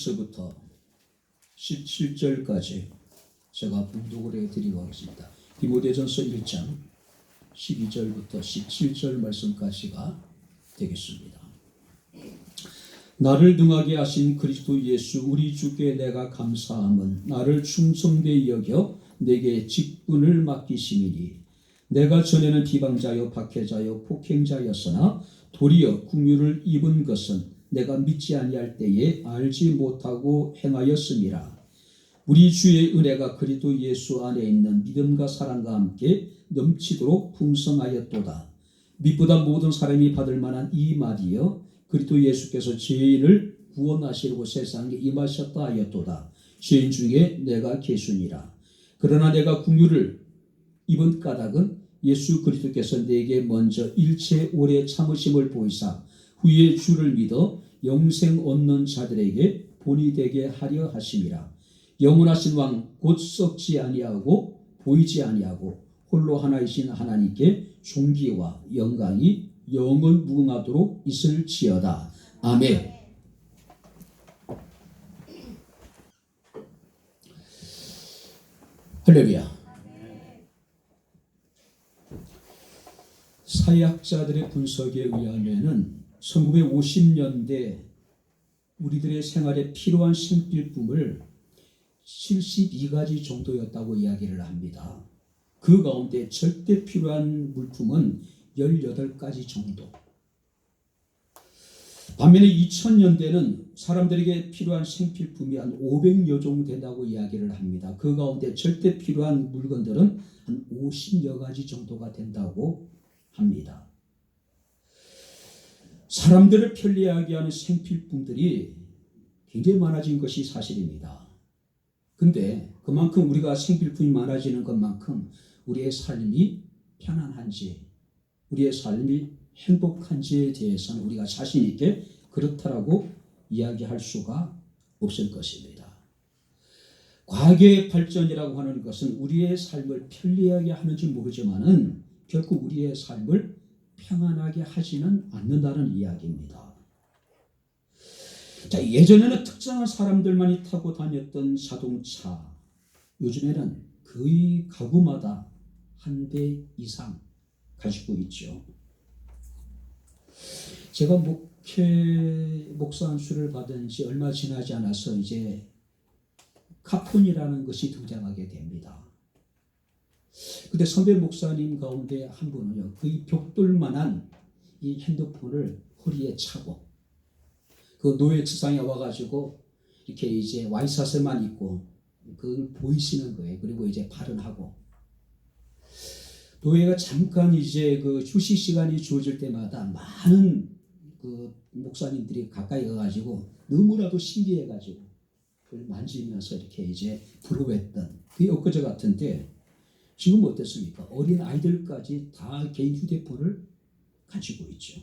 부터 17절까지 제가 봉독을 해드리고 하겠습니다. 디모데전서 1장 12절부터 17절 말씀까지가 되겠습니다. 나를 능하게 하신 그리스도 예수 우리 주께 내가 감사함은 나를 충성되이 여겨 내게 직분을 맡기심이니 내가 전에는 비방자요 박해자요 폭행자였으나 도리어 긍휼을 입은 것은 내가 믿지 아니할 때에 알지 못하고 행하였음이라. 우리 주의 은혜가 그리스도 예수 안에 있는 믿음과 사랑과 함께 넘치도록 풍성하였도다. 믿보다 모든 사람이 받을 만한 이 말이여 그리스도 예수께서 죄인을 구원하시려고 세상에 임하셨다 하였도다. 죄인 중에 내가 계수니라. 그러나 내가 긍휼을 입은 까닭은 예수 그리스도께서 내게 먼저 일체 오래 참으심을 보이사 후에 주를 믿어 영생 얻는 자들에게 본이 되게 하려 하심이라. 영원하신 왕 곧 썩지 아니하고 보이지 아니하고 홀로 하나이신 하나님께 존귀와 영광이 영원 무궁하도록 있을지어다. 아멘. 할렐루야. 사회학자들의 분석에 의하면은 1950년대 우리들의 생활에 필요한 생필품을 72가지 정도였다고 이야기를 합니다. 그 가운데 절대 필요한 물품은 18가지 정도. 반면에 2000년대는 사람들에게 필요한 생필품이 한 500여 종 된다고 이야기를 합니다. 그 가운데 절대 필요한 물건들은 한 50여 가지 정도가 된다고 합니다. 사람들을 편리하게 하는 생필품들이 굉장히 많아진 것이 사실입니다. 근데 그만큼 우리가 생필품이 많아지는 것만큼 우리의 삶이 편안한지 우리의 삶이 행복한지에 대해서는 우리가 자신 있게 그렇다라고 이야기할 수가 없을 것입니다. 과학의 발전이라고 하는 것은 우리의 삶을 편리하게 하는지 모르지만은 결국 우리의 삶을 평안하게 하지는 않는다는 이야기입니다. 자, 예전에는 특정한 사람들만이 타고 다녔던 자동차, 요즘에는 거의 가구마다 한 대 이상 가지고 있죠. 제가 목사 안수를 받은 지 얼마 지나지 않아서 이제 카폰이라는 것이 등장하게 됩니다. 근데 선배 목사님 가운데 한 분은요, 거의 벽돌만한 이 핸드폰을 허리에 차고 그 노예지상에 와가지고 이렇게 이제 와이셔츠만 입고 그걸 보이시는 거예요. 그리고 이제 발언하고 노예가 잠깐 이제 그 휴식 시간이 주어질 때마다 많은 그 목사님들이 가까이 가가지고 너무나도 신기해가지고 그걸 만지면서 이렇게 이제 부러워했던 그게 엊그제 같은데 지금 어땠습니까? 어린 아이들까지 다 개인 휴대폰을 가지고 있죠.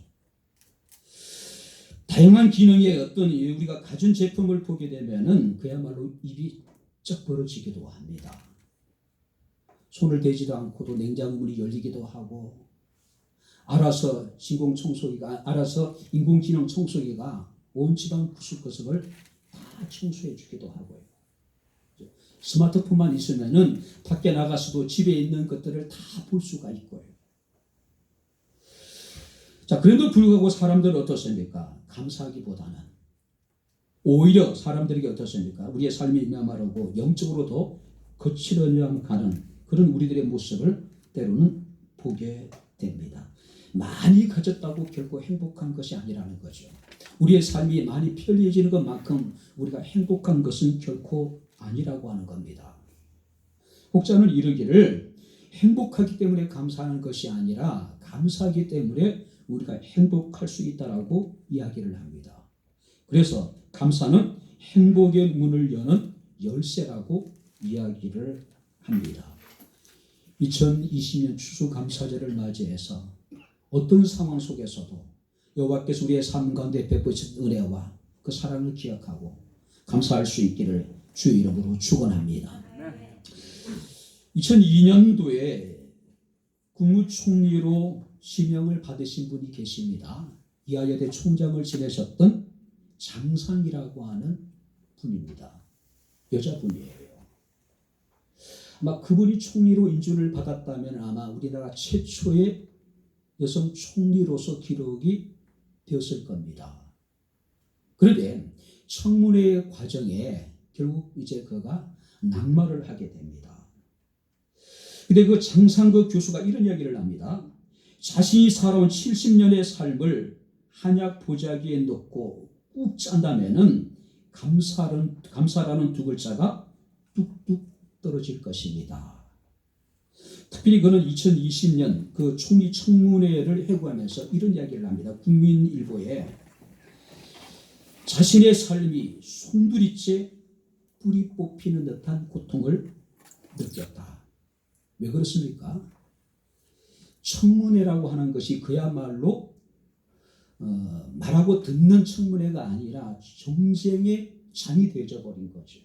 다양한 기능의 어떤 우리가 가전 제품을 보게 되면은 그야말로 입이 쩍 벌어지기도 합니다. 손을 대지도 않고도 냉장고문이 열리기도 하고 알아서 인공지능 청소기가 온 집안 구석구석을 다 청소해 주기도 하고요. 스마트폰만 있으면은 밖에 나가서도 집에 있는 것들을 다 볼 수가 있고요. 자, 그래도 불구하고 사람들은 어떻습니까? 감사하기보다는 오히려 사람들에게 어떻습니까? 우리의 삶이 메마르고 영적으로 더 거칠어져 가는 그런 우리들의 모습을 때로는 보게 됩니다. 많이 가졌다고 결코 행복한 것이 아니라는 거죠. 우리의 삶이 많이 편리해지는 것만큼 우리가 행복한 것은 결코 아니라고 하는 겁니다. 혹자는 이르기를 행복하기 때문에 감사하는 것이 아니라 감사하기 때문에 우리가 행복할 수 있다라고 이야기를 합니다. 그래서 감사는 행복의 문을 여는 열쇠라고 이야기를 합니다. 2020년 추수감사절을 맞이해서 어떤 상황 속에서도 여호와께서 우리의 삶 가운데 베푸신 은혜와 그 사랑을 기억하고 감사할 수 있기를 주의 이름으로 축원합니다. 2002년도에 국무총리로 지명을 받으신 분이 계십니다. 이하여대 총장을 지내셨던 장상이라고 하는 분입니다. 여자분이에요. 아마 그분이 총리로 인준을 받았다면 아마 우리나라 최초의 여성 총리로서 기록이 되었을 겁니다. 그런데 청문회 과정에 결국 이제 그가 낙마를 하게 됩니다. 근데 그 장상그 교수가 이런 이야기를 합니다. 자신이 살아온 70년의 삶을 한약 보자기에 넣고 꾹 짠다면은 감사라는 두 글자가 뚝뚝 떨어질 것입니다. 특별히 그는 2020년 그 총리 청문회를 회고하면서 이런 이야기를 합니다. 국민일보에 자신의 삶이 송두리째 뿌리 뽑히는 듯한 고통을 느꼈다. 왜 그렇습니까? 청문회라고 하는 것이 그야말로 말하고 듣는 청문회가 아니라 정쟁의 장이 되어버린 거죠.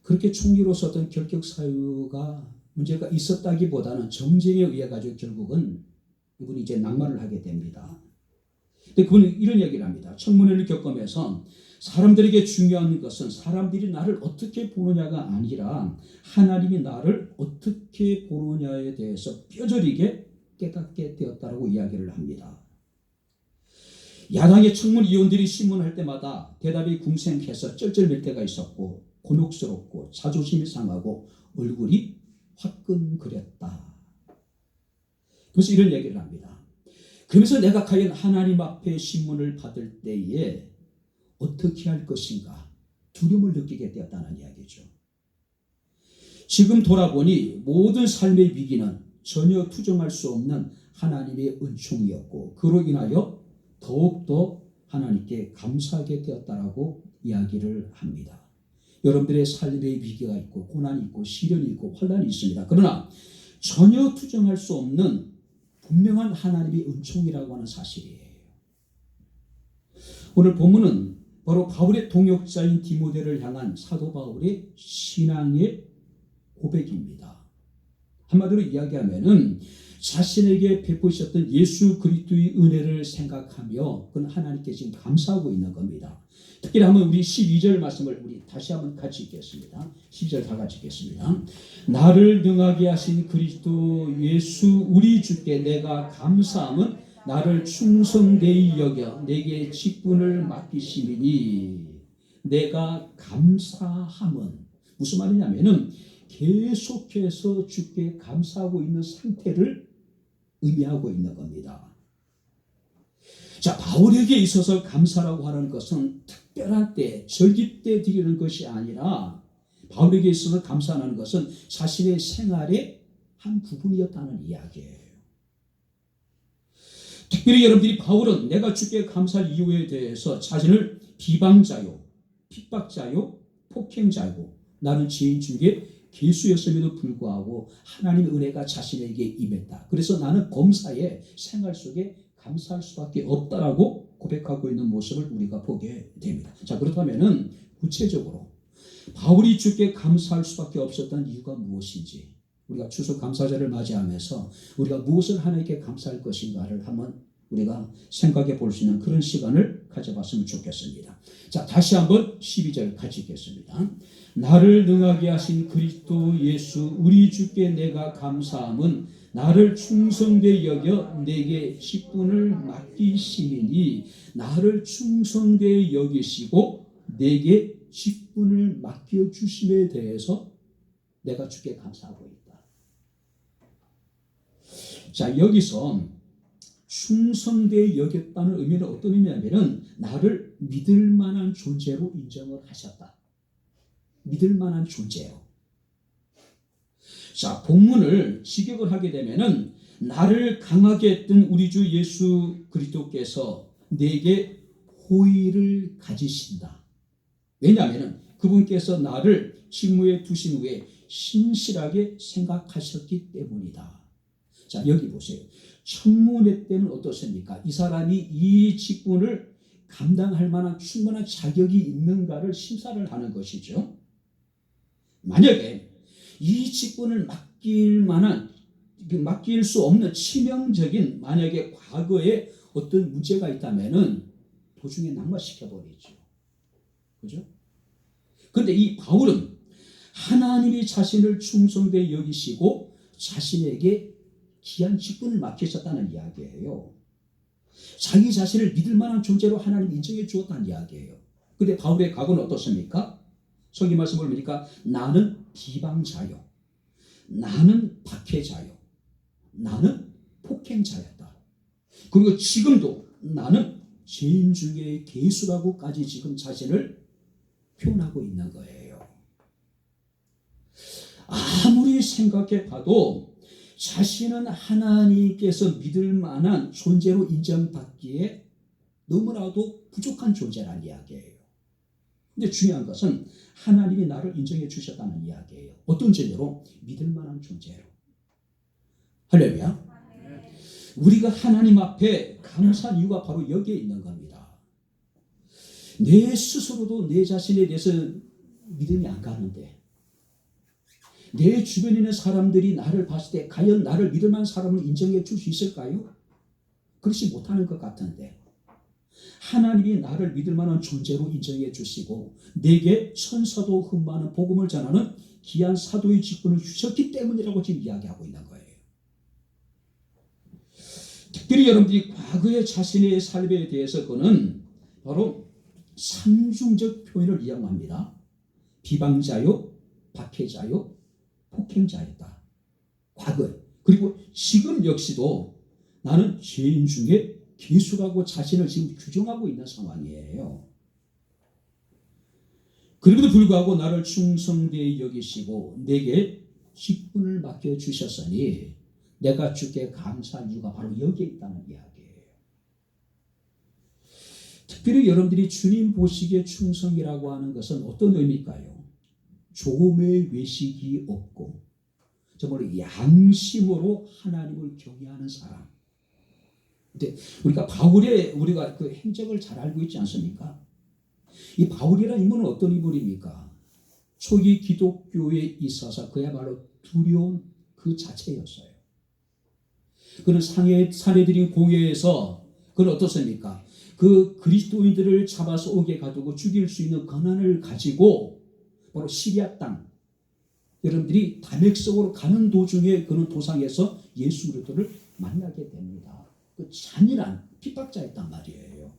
그렇게 총리로서 어떤 결격 사유가 문제가 있었다기보다는 정쟁에 의해 가지고 결국은 이분이 이제 낙마를 하게 됩니다. 근데 그분은 이런 얘기를 합니다. 청문회를 겪으면서 사람들에게 중요한 것은 사람들이 나를 어떻게 보느냐가 아니라 하나님이 나를 어떻게 보느냐에 대해서 뼈저리게 깨닫게 되었다라고 이야기를 합니다. 야당의 청문위원들이 신문할 때마다 대답이 궁색해서 쩔쩔맬 때가 있었고 곤혹스럽고 자존심이 상하고 얼굴이 화끈거렸다. 그래서 이런 얘기를 합니다. 그래서 내가 과연 하나님 앞에 신문을 받을 때에 어떻게 할 것인가 두려움을 느끼게 되었다는 이야기죠. 지금 돌아보니 모든 삶의 위기는 전혀 투정할 수 없는 하나님의 은총이었고 그로 인하여 더욱더 하나님께 감사하게 되었다라고 이야기를 합니다. 여러분들의 삶의 위기가 있고 고난이 있고 시련이 있고 환난이 있습니다. 그러나 전혀 투정할 수 없는 분명한 하나님의 은총이라고 하는 사실이에요. 오늘 본문은 바로 바울의 동역자인 디모데를 향한 사도 바울의 신앙의 고백입니다. 한마디로 이야기하면은 자신에게 베푸셨던 예수 그리스도의 은혜를 생각하며 그는 하나님께 지금 감사하고 있는 겁니다. 특히 한번 우리 12절 말씀을 우리 다시 한번 같이 읽겠습니다. 12절 다 같이 읽겠습니다. 나를 능하게 하신 그리스도 예수 우리 주께 내가 감사함은 나를 충성되이 여겨 내게 직분을 맡기심이니 내가 감사함은 무슨 말이냐면은 계속해서 주께 감사하고 있는 상태를 의미하고 있는 겁니다. 자, 바울에게 있어서 감사라고 하는 것은 특별한 때, 절기 때 드리는 것이 아니라 바울에게 있어서 감사하는 것은 자신의 생활의 한 부분이었다는 이야기예요. 특별히 여러분들이 바울은 내가 주께 감사할 이유에 대해서 자신을 비방자요, 핍박자요, 폭행자요, 나는 죄인 중에 괴수였음에도 불구하고 하나님의 은혜가 자신에게 임했다. 그래서 나는 검사의 생활 속에 감사할 수밖에 없다라고 고백하고 있는 모습을 우리가 보게 됩니다. 자, 그렇다면은 구체적으로 바울이 주께 감사할 수밖에 없었던 이유가 무엇인지 우리가 추수감사절을 맞이하면서 우리가 무엇을 하나님께 감사할 것인가를 한번 우리가 생각해 볼 수 있는 그런 시간을 가져봤으면 좋겠습니다. 자, 다시 한번 12절 같이 읽겠습니다. 나를 능하게 하신 그리스도 예수 우리 주께 내가 감사함은 나를 충성되이 여겨 내게 직분을 맡기심이니 나를 충성되이 여기시고 내게 직분을 맡겨주심에 대해서 내가 주께 감사하고 있다. 자, 여기서 충성되이 여겼다는 의미는 어떤 의미냐면은 나를 믿을 만한 존재로 인정을 하셨다. 믿을 만한 존재요. 자, 본문을 직역을 하게 되면은 나를 강하게 했던 우리 주 예수 그리스도께서 내게 호의를 가지신다. 왜냐하면은 그분께서 나를 직무에 두신 후에 신실하게 생각하셨기 때문이다. 자, 여기 보세요. 청문회 때는 어떻습니까? 이 사람이 이 직분을 감당할 만한 충분한 자격이 있는가를 심사를 하는 것이죠. 만약에 이 직분을 맡길 수 없는 치명적인 만약에 과거에 어떤 문제가 있다면은 도중에 낙마시켜버리죠. 그죠? 그런데 이 바울은 하나님이 자신을 충성되이 여기시고 자신에게 귀한 직분을 맡기셨다는 이야기예요. 자기 자신을 믿을 만한 존재로 하나님이 인정해 주었다는 이야기예요. 그런데 바울의 각오는 어떻습니까? 성경 말씀을 보니까 나는 비방자요, 나는 박해자요, 나는 폭행자였다. 그리고 지금도 나는 죄인 중에 괴수라고까지 지금 자신을 표현하고 있는 거예요. 아무리 생각해 봐도 자신은 하나님께서 믿을 만한 존재로 인정받기에 너무나도 부족한 존재라는 이야기예요. 근데 중요한 것은 하나님이 나를 인정해 주셨다는 이야기예요. 어떤 존재로? 믿을 만한 존재로. 할렐루야. 우리가 하나님 앞에 감사한 이유가 바로 여기에 있는 겁니다. 내 스스로도 내 자신에 대해서 믿음이 안 가는데 내 주변에 있는 사람들이 나를 봤을 때 과연 나를 믿을 만한 사람을 인정해 줄 수 있을까요? 그렇지 못하는 것 같은데 하나님이 나를 믿을 만한 존재로 인정해 주시고 내게 천사도 흠많은 복음을 전하는 귀한 사도의 직분을 주셨기 때문이라고 지금 이야기하고 있는 거예요. 특별히 여러분들이 과거의 자신의 삶에 대해서는 바로 삼중적 표현을 이용합니다. 비방자요, 박해자요, 폭행자였다. 과거에. 그리고 지금 역시도 나는 죄인 중에 괴수라고 자신을 지금 규정하고 있는 상황이에요. 그럼에도 불구하고 나를 충성되이 여기시고 내게 직분을 맡겨주셨으니 내가 주께 감사한 이유가 바로 여기에 있다는 이야기예요. 특별히 여러분들이 주님 보시기에 충성이라고 하는 것은 어떤 의미일까요? 조음의 외식이 없고 정말 양심으로 하나님을 경외하는 사람. 근데 우리가 우리가 그 행적을 잘 알고 있지 않습니까? 이 바울이라는 인물은 어떤 인물입니까? 초기 기독교에 있어서 그야말로 두려운 그 자체였어요. 그는 사내들인 공회에서 그는 어떻습니까? 그 그리스도인들을 잡아서 옥에 가두고 죽일 수 있는 권한을 가지고 바로 시리아 땅 여러분들이 다메섹으로 가는 도중에 그는 도상에서 예수 그리스도를 만나게 됩니다. 그 잔인한 핍박자였단 말이에요.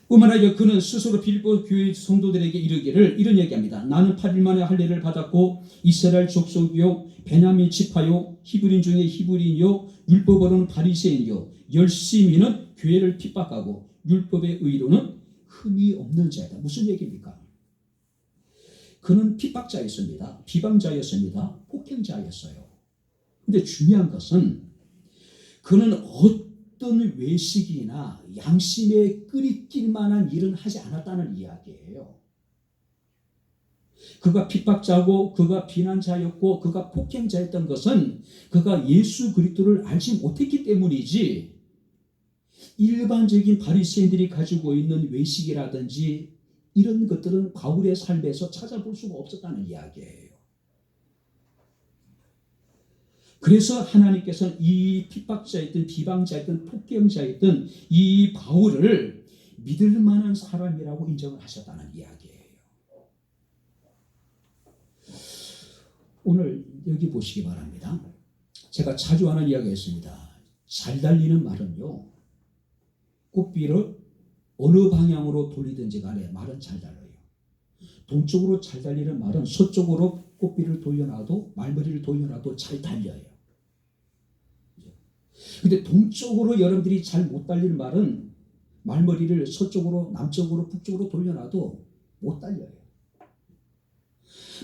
뿐만 아니라 그는 스스로 빌립보 교회 성도들에게 이르기를 이런 얘기합니다. 나는 8일 만에 할례를 받았고 이스라엘 족속이요 베냐민 지파요 히브리인 중에 히브리인요 율법으로는 바리새인요 열심히는 교회를 핍박하고 율법의 의로는 흠이 없는 자이다. 무슨 얘기입니까? 그는 핍박자였습니다. 비방자였습니다. 폭행자였어요. 근데 중요한 것은 그는 어떤 외식이나 양심에 끓이낄 만한 일은 하지 않았다는 이야기예요. 그가 핍박자고 그가 비난자였고 그가 폭행자였던 것은 그가 예수 그리스도를 알지 못했기 때문이지 일반적인 바리새인들이 가지고 있는 외식이라든지 이런 것들은 바울의 삶에서 찾아볼 수가 없었다는 이야기예요. 그래서 하나님께서는 이 핍박자였던 비방자였던 폭행자였던 이 바울을 믿을 만한 사람이라고 인정을 하셨다는 이야기예요. 오늘 여기 보시기 바랍니다. 제가 자주 하는 이야기였습니다. 잘 달리는 말은요. 꽃비를 어느 방향으로 돌리든지 간에 말은 잘 달려요. 동쪽으로 잘 달리는 말은 서쪽으로 꽃비를 돌려놔도 말머리를 돌려놔도 잘 달려요. 근데 동쪽으로 여러분들이 잘 못 달리는 말은 말머리를 서쪽으로 남쪽으로 북쪽으로 돌려놔도 못 달려요.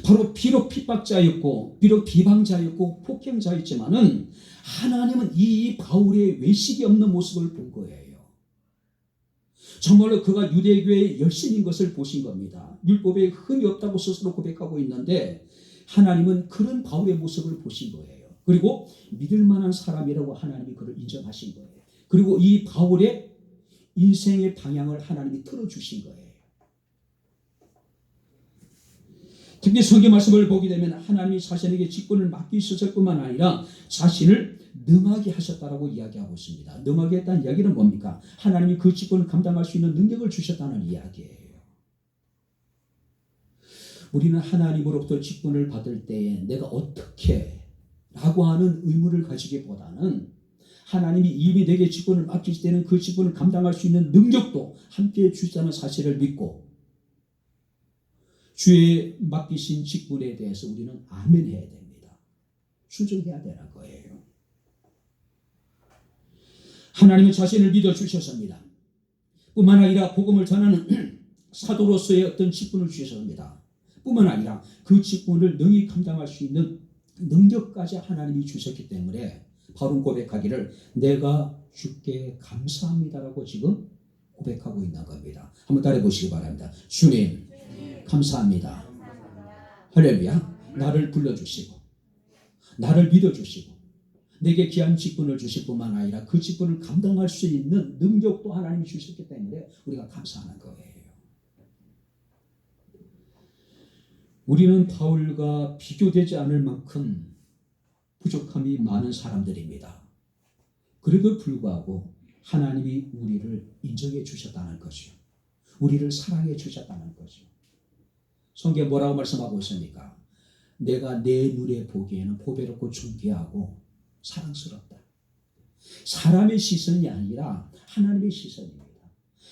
바로 비록 핍박자였고 비록 비방자였고 폭행자였지만은 하나님은 이 바울의 외식이 없는 모습을 본 거예요. 정말로 그가 유대교의 열심인 것을 보신 겁니다. 율법에 흠이 없다고 스스로 고백하고 있는데 하나님은 그런 바울의 모습을 보신 거예요. 그리고 믿을 만한 사람이라고 하나님이 그를 인정하신 거예요. 그리고 이 바울의 인생의 방향을 하나님이 틀어주신 거예요. 특히 성경 말씀을 보게 되면 하나님이 자신에게 직분을 맡기셨을 뿐만 아니라 자신을 능하게 하셨다라고 이야기하고 있습니다. 능하게 했다는 이야기는 뭡니까? 하나님이 그 직분을 감당할 수 있는 능력을 주셨다는 이야기예요. 우리는 하나님으로부터 직분을 받을 때에 내가 어떻게 라고 하는 의무를 가지기보다는 하나님이 이미 내게 직분을 맡기실 때는 그 직분을 감당할 수 있는 능력도 함께 주시다는 사실을 믿고 주의 맡기신 직분에 대해서 우리는 아멘 해야 됩니다. 순종해야 되는 거예요. 하나님은 자신을 믿어주셨습니다. 뿐만 아니라 복음을 전하는 사도로서의 어떤 직분을 주셨습니다. 뿐만 아니라 그 직분을 능히 감당할 수 있는 능력까지 하나님이 주셨기 때문에 바울은 고백하기를 내가 주께 감사합니다라고 지금 고백하고 있는 겁니다. 한번 따라해 보시기 바랍니다. 주님 감사합니다. 할렐루야. 나를 불러주시고 나를 믿어주시고 내게 귀한 직분을 주실 뿐만 아니라 그 직분을 감당할 수 있는 능력도 하나님이 주셨기 때문에 우리가 감사하는 거예요. 우리는 바울과 비교되지 않을 만큼 부족함이 많은 사람들입니다. 그래도 불구하고 하나님이 우리를 인정해 주셨다는 거죠. 우리를 사랑해 주셨다는 거죠. 성경에 뭐라고 말씀하고 있습니까? 내가 내 눈에 보기에는 보배롭고 존귀하고 사랑스럽다. 사람의 시선이 아니라 하나님의 시선입니다.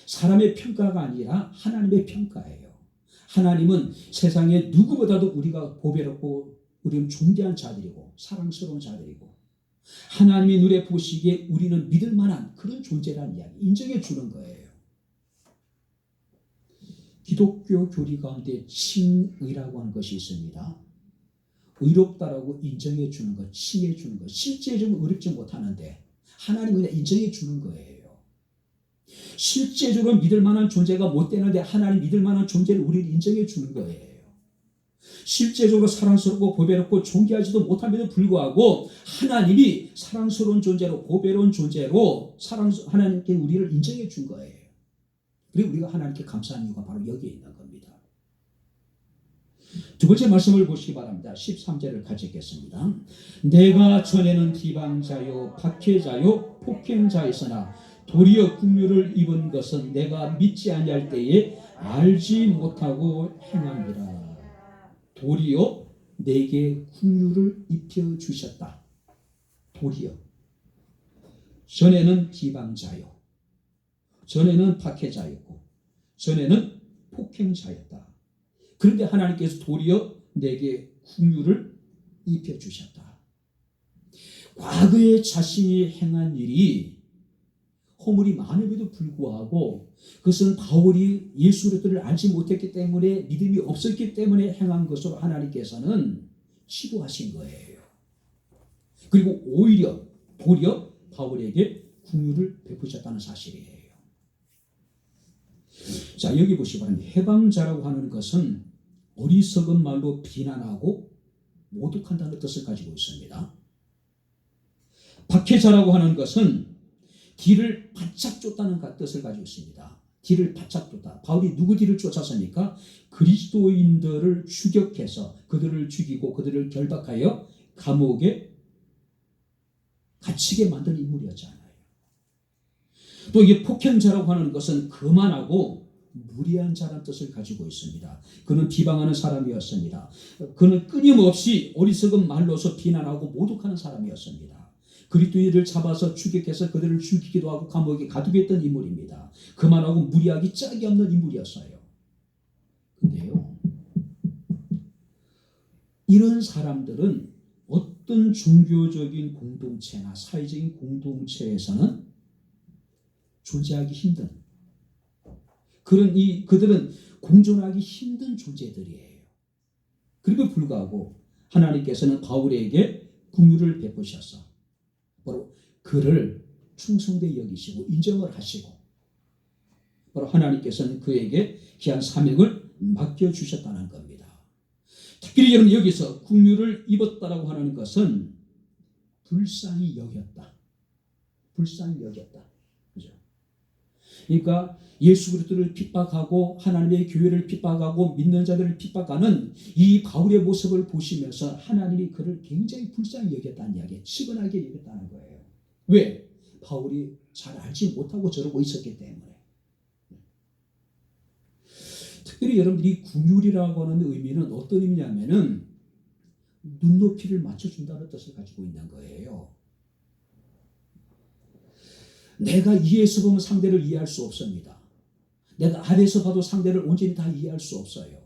사람의 평가가 아니라 하나님의 평가예요. 하나님은 세상에 누구보다도 우리가 보배롭고 우리는 존귀한 자들이고 사랑스러운 자들이고 하나님의 눈에 보시기에 우리는 믿을 만한 그런 존재라는 이야기 인정해 주는 거예요. 기독교 교리 가운데 칭의라고 하는 것이 있습니다. 의롭다라고 인정해 주는 것, 칭해 주는 것. 실제적으로 의롭지 못하는데 하나님은 그냥 인정해 주는 거예요. 실제적으로 믿을 만한 존재가 못 되는데 하나님 믿을 만한 존재를 우리를 인정해 주는 거예요. 실제적으로 사랑스럽고 보배롭고 존귀하지도 못함에도 불구하고 하나님이 사랑스러운 존재로 보배로운 존재로 하나님께 우리를 인정해 준 거예요. 그리고 우리가 하나님께 감사하는 이유가 바로 여기에 있는 겁니다. 두 번째 말씀을 보시기 바랍니다. 13절을 같이 읽겠습니다. 내가 전에는 비방자요 박해자요 폭행자였으나 도리어 긍휼을 입은 것은 내가 믿지 아니할 때에 알지 못하고 행함이라. 도리어 내게 긍휼을 입혀 주셨다. 도리어 전에는 비방자요, 전에는 박해자였고 전에는 폭행자였다. 그런데 하나님께서 도리어 내게 긍휼을 입혀 주셨다. 과거에 자신이 행한 일이 허물이 많음에도 불구하고 그것은 바울이 예수 그리스도를 알지 못했기 때문에 믿음이 없었기 때문에 행한 것으로 하나님께서는 치부하신 거예요. 그리고 오히려 도리어 바울에게 긍휼을 베푸셨다는 사실이에요. 자, 여기 보시기 바랍니다. 해방자라고 하는 것은 어리석은 말로 비난하고 모독한다는 뜻을 가지고 있습니다. 박해자라고 하는 것은 뒤를 바짝 쫓다는 뜻을 가지고 있습니다. 뒤를 바짝 쫓다. 바울이 누구 뒤를 쫓았습니까? 그리스도인들을 추격해서 그들을 죽이고 그들을 결박하여 감옥에 갇히게 만든 인물이었잖아요. 또 이게 폭행자라고 하는 것은 거만하고 무리한 자라는 뜻을 가지고 있습니다. 그는 비방하는 사람이었습니다. 그는 끊임없이 어리석은 말로서 비난하고 모독하는 사람이었습니다. 그리스도인을 잡아서 추격해서 그들을 죽이기도 하고 감옥에 가두겠던 인물입니다. 그만하고 무리하기 짝이 없는 인물이었어요. 근데요, 이런 사람들은 어떤 종교적인 공동체나 사회적인 공동체에서는 존재하기 힘든 그들은 공존하기 힘든 존재들이에요. 그리고 불구하고 하나님께서는 바울에게 긍휼을 베푸셔서 바로 그를 충성되이 여기시고 인정을 하시고 바로 하나님께서는 그에게 귀한 사명을 맡겨주셨다는 겁니다. 특별히 여러분 여기서 긍휼을 입었다라고 하는 것은 불쌍히 여겼다. 불쌍히 여겼다. 그죠? 그러니까 예수 그리스도를 핍박하고 하나님의 교회를 핍박하고 믿는 자들을 핍박하는 이 바울의 모습을 보시면서 하나님이 그를 굉장히 불쌍히 여겼다는 이야기에 측은하게 여겼다는 거예요. 왜? 바울이 잘 알지 못하고 저러고 있었기 때문에. 특별히 여러분들이 궁율이라고 하는 의미는 어떤 의미냐면은 눈높이를 맞춰준다는 뜻을 가지고 있는 거예요. 내가 위에서 보면 상대를 이해할 수 없습니다. 내가 아래에서 봐도 상대를 온전히 다 이해할 수 없어요.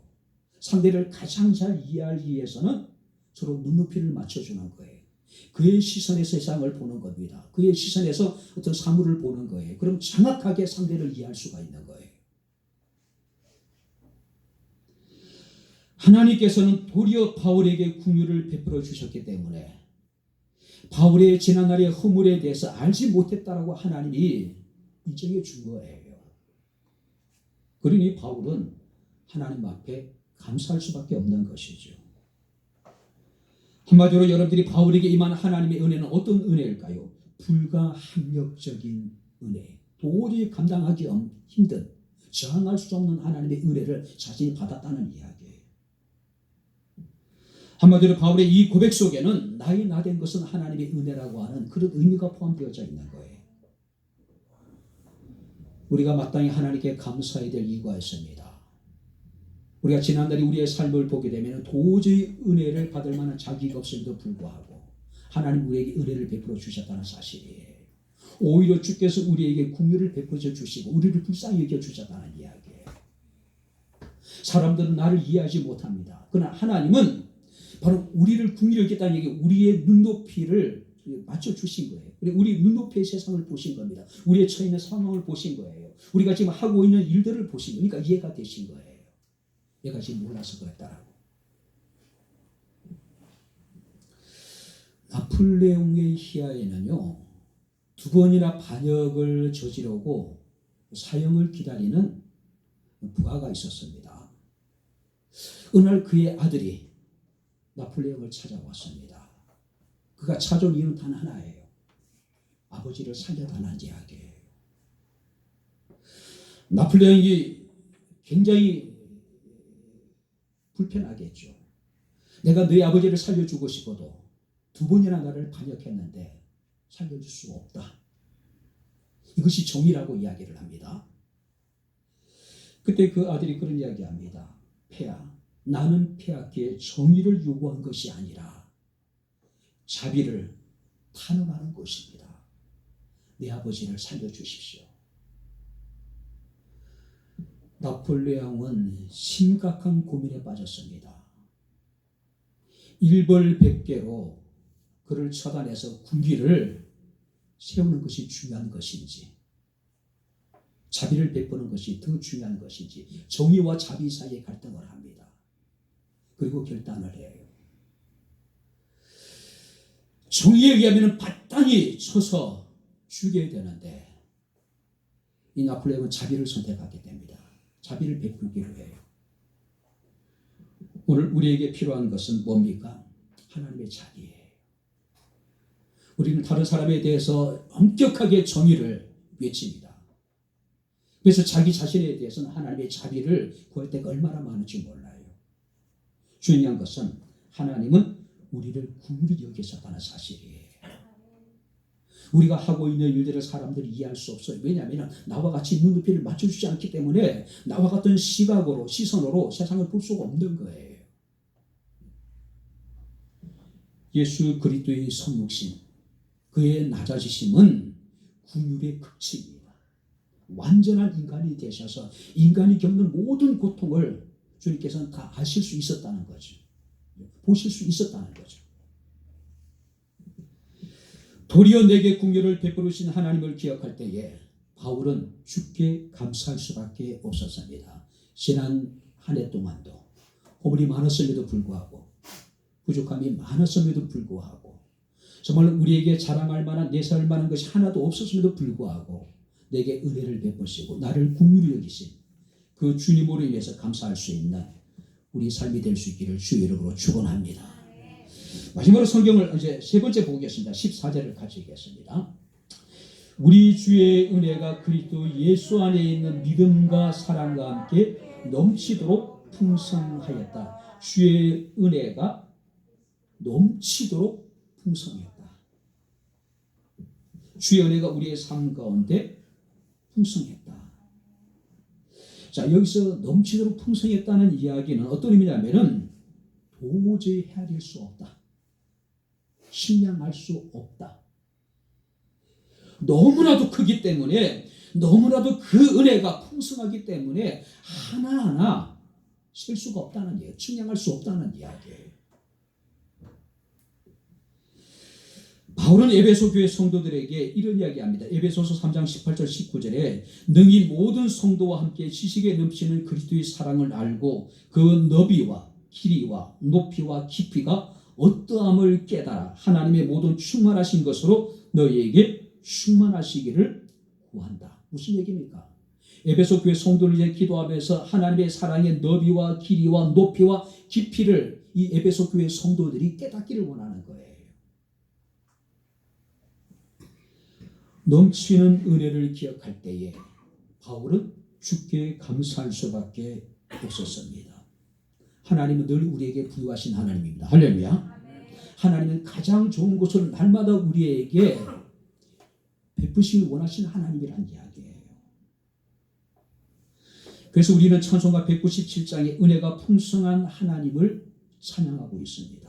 상대를 가장 잘 이해하기 위해서는 서로 눈높이를 맞춰주는 거예요. 그의 시선에서 세상을 보는 겁니다. 그의 시선에서 어떤 사물을 보는 거예요. 그럼 정확하게 상대를 이해할 수가 있는 거예요. 하나님께서는 도리어 바울에게 긍휼을 베풀어 주셨기 때문에 바울의 지난날의 허물에 대해서 알지 못했다라고 하나님이 인정해 준 거예요. 그러니 바울은 하나님 앞에 감사할 수밖에 없는 것이죠. 한마디로 여러분들이 바울에게 임한 하나님의 은혜는 어떤 은혜일까요? 불가항력적인 은혜, 도저히 감당하기 힘든, 저항할 수 없는 하나님의 은혜를 자신이 받았다는 이야기예요. 한마디로 바울의 이 고백 속에는 나의 나된 것은 하나님의 은혜라고 하는 그런 의미가 포함되어져 있는 거예요. 우리가 마땅히 하나님께 감사해야 될 이유가 있습니다. 우리가 지난날에 우리의 삶을 보게 되면 도저히 은혜를 받을 만한 자기가 없음에도 불구하고 하나님 우리에게 은혜를 베풀어 주셨다는 사실이에요. 오히려 주께서 우리에게 긍휼을 베풀어 주시고 우리를 불쌍히 여겨 주셨다는 이야기예요. 사람들은 나를 이해하지 못합니다. 그러나 하나님은 바로 우리를 긍휼히 여겼다는 얘기, 우리의 눈높이를 맞춰주신 거예요. 우리 눈높이의 세상을 보신 겁니다. 우리의 처해 있는 상황을 보신 거예요. 우리가 지금 하고 있는 일들을 보신 거예요. 그러니까 이해가 되신 거예요. 얘가 지금 몰라서 그랬다라고. 나폴레옹의 희하에는요, 2번이나 반역을 저지르고 사형을 기다리는 부하가 있었습니다. 어느 날 그의 아들이 나폴레옹을 찾아왔습니다. 그가 찾아온 이유는 단 하나예요. 아버지를 살려달라는 이야기예요. 나폴레옹이 굉장히 불편하겠죠. 내가 너희 아버지를 살려주고 싶어도 2번이나 나를 반역했는데 살려줄 수 없다. 이것이 정의라고 이야기를 합니다. 그때 그 아들이 그런 이야기합니다. 폐하, 나는 폐하께 정의를 요구한 것이 아니라 자비를 탄원하는 것입니다. 내 아버지를 살려주십시오. 나폴레옹은 심각한 고민에 빠졌습니다. 일벌백계로 그를 처단해서 군기를 세우는 것이 중요한 것인지, 자비를 베푸는 것이 더 중요한 것인지, 정의와 자비 사이에 갈등을 합니다. 그리고 결단을 해요. 정의에 의하면 마땅히 쳐서 죽여야 되는데 이 나폴레옹은 자비를 선택하게 됩니다. 자비를 베풀기로 해요. 오늘 우리에게 필요한 것은 뭡니까? 하나님의 자비예요. 우리는 다른 사람에 대해서 엄격하게 정의를 외칩니다. 그래서 자기 자신에 대해서는 하나님의 자비를 구할 때가 얼마나 많은지 몰라요. 중요한 것은 하나님은 우리를 긍휼히 여기셨다는 사실이에요. 우리가 하고 있는 일들을 사람들이 이해할 수 없어요. 왜냐하면 나와 같이 눈높이를 맞춰주지 않기 때문에 나와 같은 시각으로, 시선으로 세상을 볼 수가 없는 거예요. 예수 그리스도의 성육신, 그의 낮아지심은 긍휼의 극치입니다. 완전한 인간이 되셔서 인간이 겪는 모든 고통을 주님께서는 다 아실 수 있었다는 거죠. 보실 수 있었다는 거죠. 도리어 내게 긍휼을 베푸신 하나님을 기억할 때에 바울은 주께 감사할 수밖에 없었습니다. 지난 한 해 동안도 허물이 많았음에도 불구하고, 부족함이 많았음에도 불구하고, 정말 우리에게 자랑할 만한, 내세울 만한 것이 하나도 없었음에도 불구하고 내게 은혜를 베푸시고 나를 긍휼히 여기신 그 주님으로 인해서 감사할 수 있는 우리 삶이 될 수 있기를 주의 이름으로 축원합니다. 마지막으로 성경을 이제 세 번째 보겠습니다. 14절을 같이 읽겠습니다. 우리 주의 은혜가 그리스도 예수 안에 있는 믿음과 사랑과 함께 넘치도록 풍성하였다. 주의 은혜가 넘치도록 풍성했다. 주의 은혜가 우리의 삶 가운데 풍성했다. 자, 여기서 넘치도록 풍성했다는 이야기는 어떤 의미냐면은 도저히 헤아릴 수 없다. 식량할 수 없다. 너무나도 크기 때문에, 너무나도 그 은혜가 풍성하기 때문에 하나하나 셀 수가 없다는 이야기예요. 측량할 수 없다는 이야기예요. 바울은 에베소 교회 성도들에게 이런 이야기합니다. 에베소서 3장 18절 19절에 능히 모든 성도와 함께 지식에 넘치는 그리스도의 사랑을 알고 그 너비와 길이와 높이와 깊이가 어떠함을 깨달아 하나님의 모든 충만하신 것으로 너희에게 충만하시기를 구한다. 무슨 얘기입니까? 에베소 교회 성도를 위해 기도하면서 하나님의 사랑의 너비와 길이와 높이와 깊이를 이 에베소 교회 성도들이 깨닫기를 원하는 거예요. 넘치는 은혜를 기억할 때에 바울은 주께 감사할 수밖에 없었습니다. 하나님은 늘 우리에게 부유하신 하나님입니다. 할렐루야. 하나님은 가장 좋은 것을 날마다 우리에게 베푸시길 원하시는 하나님이란 이야기예요. 그래서 우리는 찬송가 197장에 은혜가 풍성한 하나님을 찬양하고 있습니다.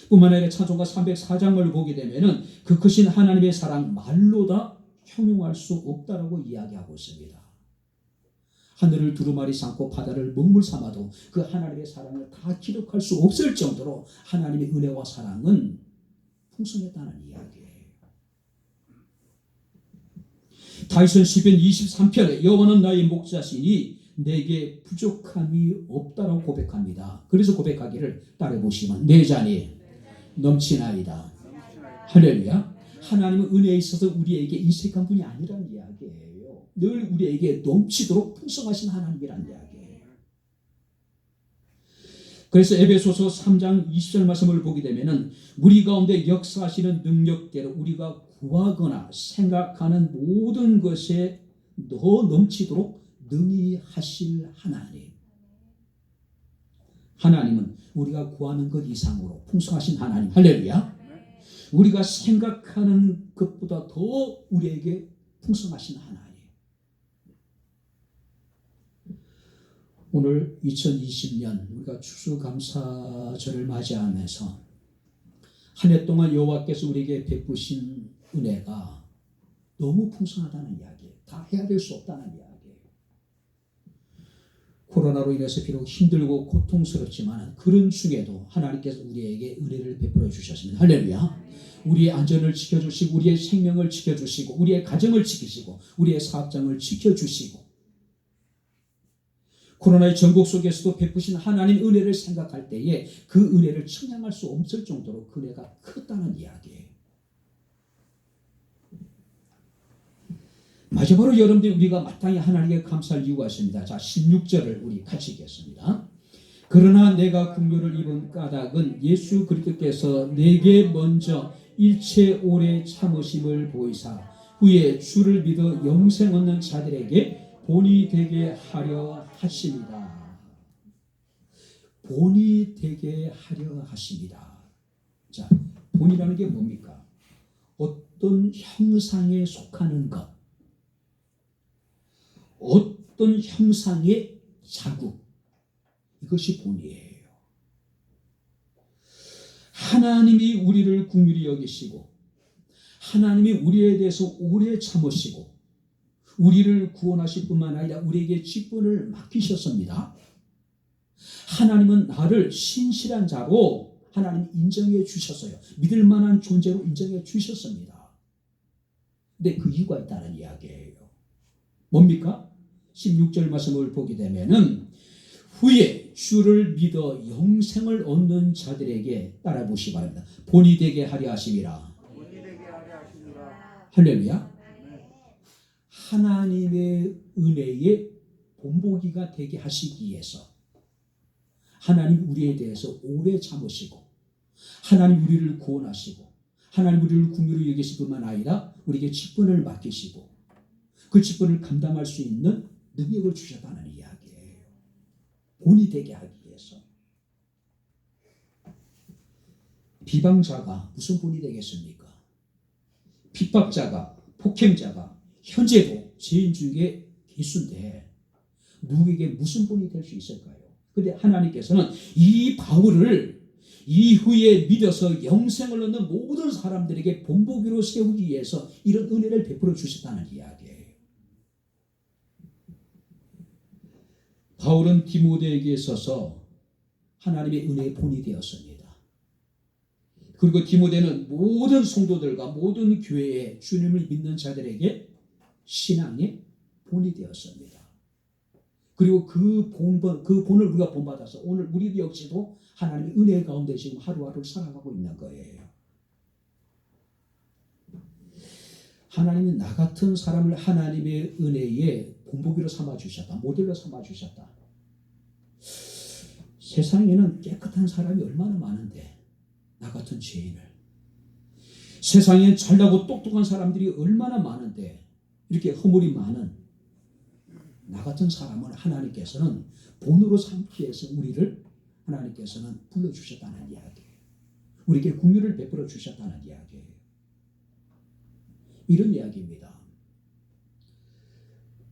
뿐만 아니라 찬송가 304장을 보게 되면은 그 크신 하나님의 사랑 말로 다 형용할 수 없다라고 이야기하고 있습니다. 하늘을 두루마리 삼고 바다를 먹물 삼아도 그 하나님의 사랑을 다 기록할 수 없을 정도로 하나님의 은혜와 사랑은 풍성했다는 이야기예요. 다윗은 시편 23편에 여호와는 나의 목자시니 내게 부족함이 없다라고 고백합니다. 그래서 고백하기를 따라해보시면 내 잔이 넘치나이다. 할렐루야. 하나님은 은혜에 있어서 우리에게 인색한 분이 아니라는 이야기예요. 늘 우리에게 넘치도록 풍성하신 하나님이라는 이야기예요. 그래서 에베소서 3장 20절 말씀을 보게 되면은 우리 가운데 역사하시는 능력대로 우리가 구하거나 생각하는 모든 것에 더 넘치도록 능히 하실 하나님. 하나님은 우리가 구하는 것 이상으로 풍성하신 하나님. 할렐루야. 우리가 생각하는 것보다 더 우리에게 풍성하신 하나님. 오늘 2020년 우리가 추수감사절을 맞이하면서 한 해 동안 여호와께서 우리에게 베푸신 은혜가 너무 풍성하다는 이야기예요. 다 헤아릴 수 없다는 이야기예요. 코로나로 인해서 비록 힘들고 고통스럽지만 그런 중에도 하나님께서 우리에게 은혜를 베풀어 주셨습니다. 할렐루야. 우리의 안전을 지켜주시고 우리의 생명을 지켜주시고 우리의 가정을 지키시고 우리의 사업장을 지켜주시고 코로나의 전국 속에서도 베푸신 하나님 은혜를 생각할 때에 그 은혜를 측량할 수 없을 정도로 그 은혜가 컸다는 이야기예요. 마지막으로 여러분들 우리가 마땅히 하나님께 감사할 이유가 있습니다. 자, 16절을 우리 같이 읽겠습니다. 그러나 내가 긍휼을 입은 까닭은 예수 그리스도께서 내게 먼저 일체 오래 참으심을 보이사 후에 주를 믿어 영생 얻는 자들에게 본이 되게 하려 하십니다. 본이 되게 하려 하십니다. 자, 본이라는 게 뭡니까? 어떤 형상에 속하는 것, 어떤 형상의 자국, 이것이 본이에요. 하나님이 우리를 긍휼히 여기시고 하나님이 우리에 대해서 오래 참으시고 우리를 구원하실 뿐만 아니라 우리에게 직분을 맡기셨습니다. 하나님은 나를 신실한 자로 하나님 인정해 주셨어요. 믿을 만한 존재로 인정해 주셨습니다. 근데 그 이유가 있다는 이야기예요. 뭡니까? 16절 말씀을 보게 되면은 후에 주를 믿어 영생을 얻는 자들에게 따라 보시기 바랍니다. 본이 되게 하려 하심이라. 할렐루야. 하나님의 은혜의 본보기가 되게 하시기 위해서 하나님 우리에 대해서 오래 참으시고 하나님 우리를 구원하시고 하나님 우리를 긍휼히 여기실 뿐만 아니라 우리에게 직분을 맡기시고 그 직분을 감당할 수 있는 능력을 주셨다는 이야기예요. 본이 되게 하기 위해서. 비방자가 무슨 본이 되겠습니까? 핍박자가, 폭행자가 현재도 죄인 중에 계수인데 누구에게 무슨 본이 될 수 있을까요? 그런데 하나님께서는 이 바울을 이후에 믿어서 영생을 얻는 모든 사람들에게 본보기로 세우기 위해서 이런 은혜를 베풀어 주셨다는 이야기예요. 바울은 디모데에게 있어서 하나님의 은혜의 본이 되었습니다. 그리고 디모데는 모든 성도들과 모든 교회에 주님을 믿는 자들에게 신앙의 본이 되었습니다. 그리고 그 본을 우리가 본받아서 오늘 우리 역시도 하나님의 은혜 가운데 지금 하루하루 살아가고 있는 거예요. 하나님이 나 같은 사람을 하나님의 은혜에 본보기로 삼아주셨다. 모델로 삼아주셨다. 세상에는 깨끗한 사람이 얼마나 많은데 나 같은 죄인을, 세상에 잘나고 똑똑한 사람들이 얼마나 많은데 이렇게 허물이 많은 나 같은 사람을 하나님께서는 본으로 삼기 위해서 우리를 하나님께서는 불러주셨다는 이야기예요. 우리에게 긍휼을 베풀어 주셨다는 이야기예요. 이런 이야기입니다.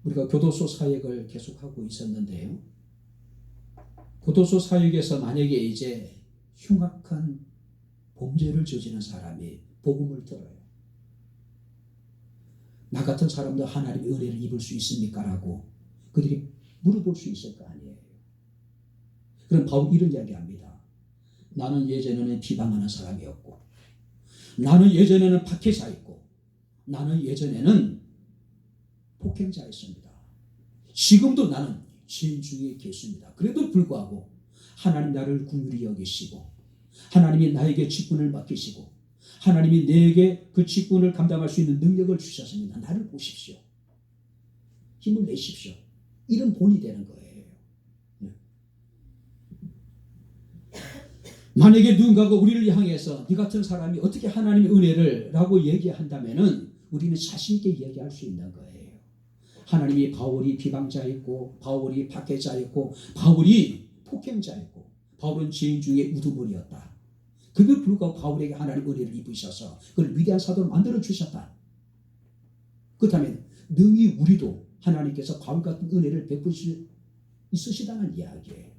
우리가 교도소 사역을 계속하고 있었는데요. 교도소 사역에서 만약에 이제 흉악한 범죄를 저지른 사람이 복음을 들어요. 나 같은 사람도 하나님의 은혜를 입을 수 있습니까? 라고 그들이 물어볼 수 있을 거 아니에요. 그럼 바울이 이런 이야기합니다. 나는 예전에는 비방하는 사람이었고, 나는 예전에는 박해자였고, 나는 예전에는 폭행자였습니다. 지금도 나는 죄인 중에 계십니다. 그래도 불구하고 하나님 나를 긍휼히 여기시고 하나님이 나에게 직분을 맡기시고 하나님이 내게 그 직분을 감당할 수 있는 능력을 주셨습니다. 나를 보십시오. 힘을 내십시오. 이런 본이 되는 거예요. 만약에 누군가가 우리를 향해서 네 같은 사람이 어떻게 하나님의 은혜를 라고 얘기한다면은 우리는 자신 있게 얘기할 수 있는 거예요. 하나님이 바울이 비방자였고 바울이 박해자였고 바울이 폭행자였고 바울은 죄인 중에 우두머리였다. 그걸 불구하고 바울에게 하나님 은혜를 입으셔서 그걸 위대한 사도로 만들어 주셨다. 그렇다면 능히 우리도 하나님께서 바울 같은 은혜를 베푸실 있으시다는 이야기예요.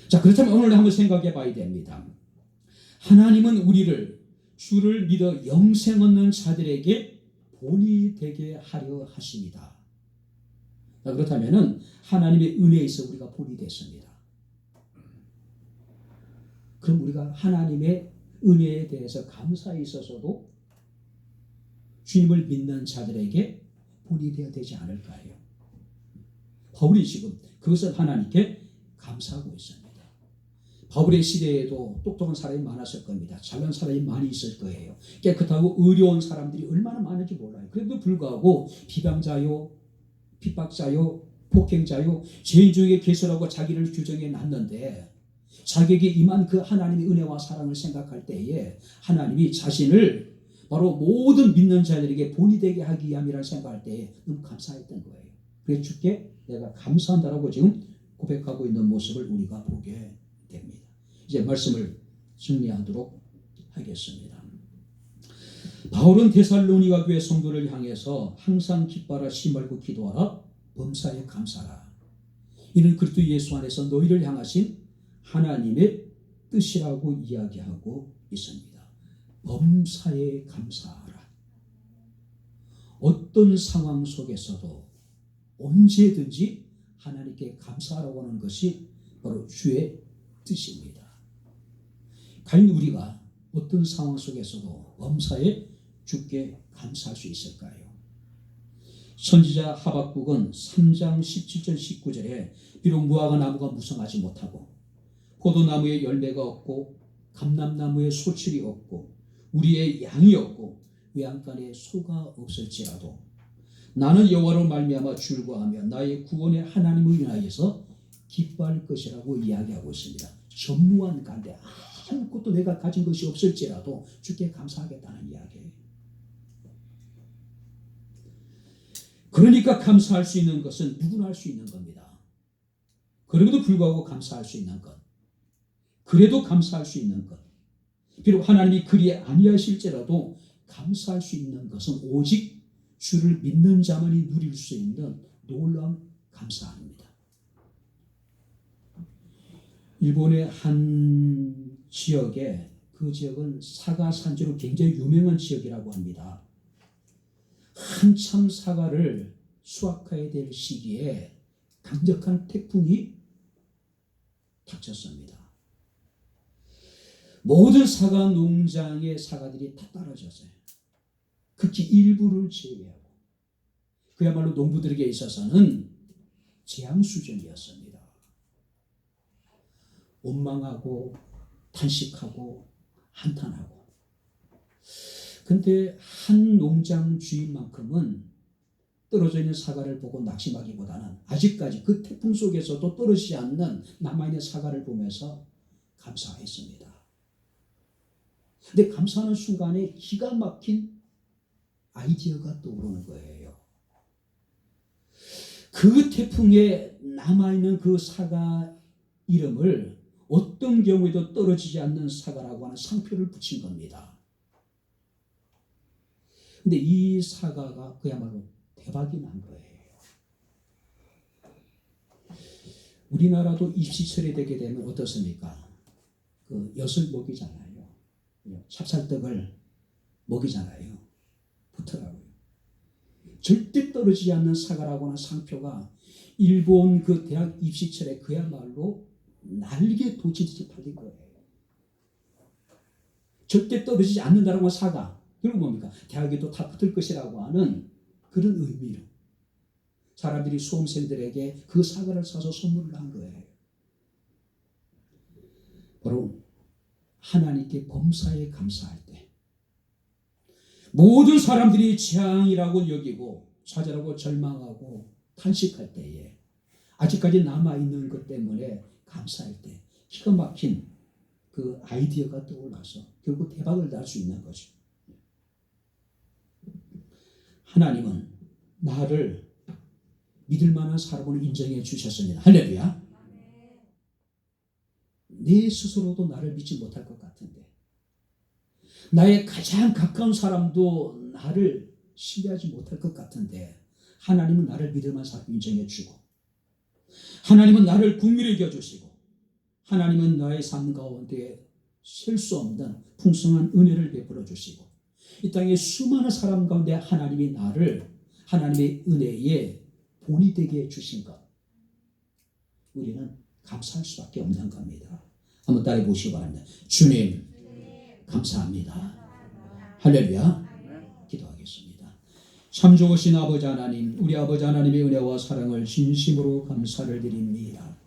자, 그렇다면 오늘 한번 생각해 봐야 됩니다. 하나님은 우리를 주를 믿어 영생 얻는 자들에게 본이 되게 하려 하십니다. 자, 그렇다면 하나님의 은혜에 있어 우리가 본이 됐습니다. 그럼 우리가 하나님의 은혜에 대해서 감사에 있어서도 주님을 믿는 자들에게 본이 되어야 되지 않을까요? 바울이 지금 그것을 하나님께 감사하고 있습니다. 바울의 시대에도 똑똑한 사람이 많았을 겁니다. 잘난 사람이 많이 있을 거예요. 깨끗하고 의로운 사람들이 얼마나 많은지 몰라요. 그래도 불구하고 비방자요, 핍박자요, 폭행자요, 죄인 중에 계시라고 자기를 규정해 놨는데 자기에게 임한 그 하나님의 은혜와 사랑을 생각할 때에 하나님이 자신을 바로 모든 믿는 자들에게 본이 되게 하기 위함이라는 생각할 때에 너무 감사했던 거예요. 그래서 주께 내가 감사한다라고 지금 고백하고 있는 모습을 우리가 보게 됩니다. 이제 말씀을 정리하도록 하겠습니다. 바울은 데살로니가 교회 성도를 향해서 항상 기뻐하라, 쉬지 말고 기도하라, 범사에 감사하라. 이는 그리스도 예수 안에서 너희를 향하신 하나님의 뜻이라고 이야기하고 있습니다. 범사에 감사하라. 어떤 상황 속에서도 언제든지 하나님께 감사하라고 하는 것이 바로 주의 뜻입니다. 과연 우리가 어떤 상황 속에서도 범사에 주께 감사할 수 있을까요? 선지자 하박국은 3장 17절 19절에 비록 무화과 나무가 무성하지 못하고 포도나무에 열매가 없고 감람나무에 소출이 없고 우리의 양이 없고 외양간에 소가 없을지라도 나는 여호와로 말미암아 즐거워하며 나의 구원의 하나님을 인하여서 기뻐할 것이라고 이야기하고 있습니다. 전무한 가운데 아무것도 내가 가진 것이 없을지라도 주께 감사하겠다는 이야기예요. 그러니까 감사할 수 있는 것은 누구나 할 수 있는 겁니다. 그럼에도 불구하고 감사할 수 있는 것, 그래도 감사할 수 있는 것, 비록 하나님이 그리 아니하실지라도 감사할 수 있는 것은 오직 주를 믿는 자만이 누릴 수 있는 놀라운 감사입니다. 일본의 한 지역에, 그 지역은 사과 산지로 굉장히 유명한 지역이라고 합니다. 한참 사과를 수확해야 될 시기에 강력한 태풍이 닥쳤습니다. 모든 사과 농장의 사과들이 다 떨어졌어요. 극히 일부를 제외하고. 그야말로 농부들에게 있어서는 재앙 수준이었습니다. 원망하고 탄식하고 한탄하고. 근데 한 농장 주인만큼은 떨어져 있는 사과를 보고 낙심하기보다는 아직까지 그 태풍 속에서도 떨어지지 않는 남아있는 사과를 보면서 감사했습니다. 근데 감사하는 순간에 기가 막힌 아이디어가 떠오르는 거예요. 그 태풍에 남아있는 그 사과 이름을 어떤 경우에도 떨어지지 않는 사과라고 하는 상표를 붙인 겁니다. 근데 이 사과가 그야말로 대박이 난 거예요. 우리나라도 입시철이 되게 되면 어떻습니까? 그 엿을 먹이잖아요. 찹쌀떡을 먹이잖아요. 붙더라고요. 절대 떨어지지 않는 사과라고 하는 상표가 일본 그 대학 입시철에 그야말로 날개 돋치듯이 팔린 거예요. 절대 떨어지지 않는다라고 하는 사과. 그건 뭡니까? 대학에도 다 붙을 것이라고 하는 그런 의미로 사람들이 수험생들에게 그 사과를 사서 선물을 한 거예요. 바로 하나님께 범사에 감사할 때, 모든 사람들이 재앙이라고 여기고 좌절하고 절망하고 탄식할 때에 아직까지 남아있는 것 때문에 감사할 때 기가 막힌 그 아이디어가 떠올라서 결국 대박을 날 수 있는 거죠. 하나님은 나를 믿을 만한 사람으로 인정해 주셨습니다. 할렐루야. 내 스스로도 나를 믿지 못할 것 같은데, 나의 가장 가까운 사람도 나를 신뢰하지 못할 것 같은데, 하나님은 나를 믿을 만한 사람으로 인정해 주고, 하나님은 나를 국민을 이겨주시고, 하나님은 나의 삶 가운데 셀 수 없는 풍성한 은혜를 베풀어 주시고, 이 땅의 수많은 사람 가운데 하나님이 나를 하나님의 은혜에 본이 되게 해주신 것, 우리는 감사할 수밖에 없는 겁니다. 한번 따라해 보시기 바랍니다. 주님, 감사합니다. 할렐루야. 기도하겠습니다. 참 좋으신 아버지 하나님, 우리 아버지 하나님의 은혜와 사랑을 진심으로 감사를 드립니다.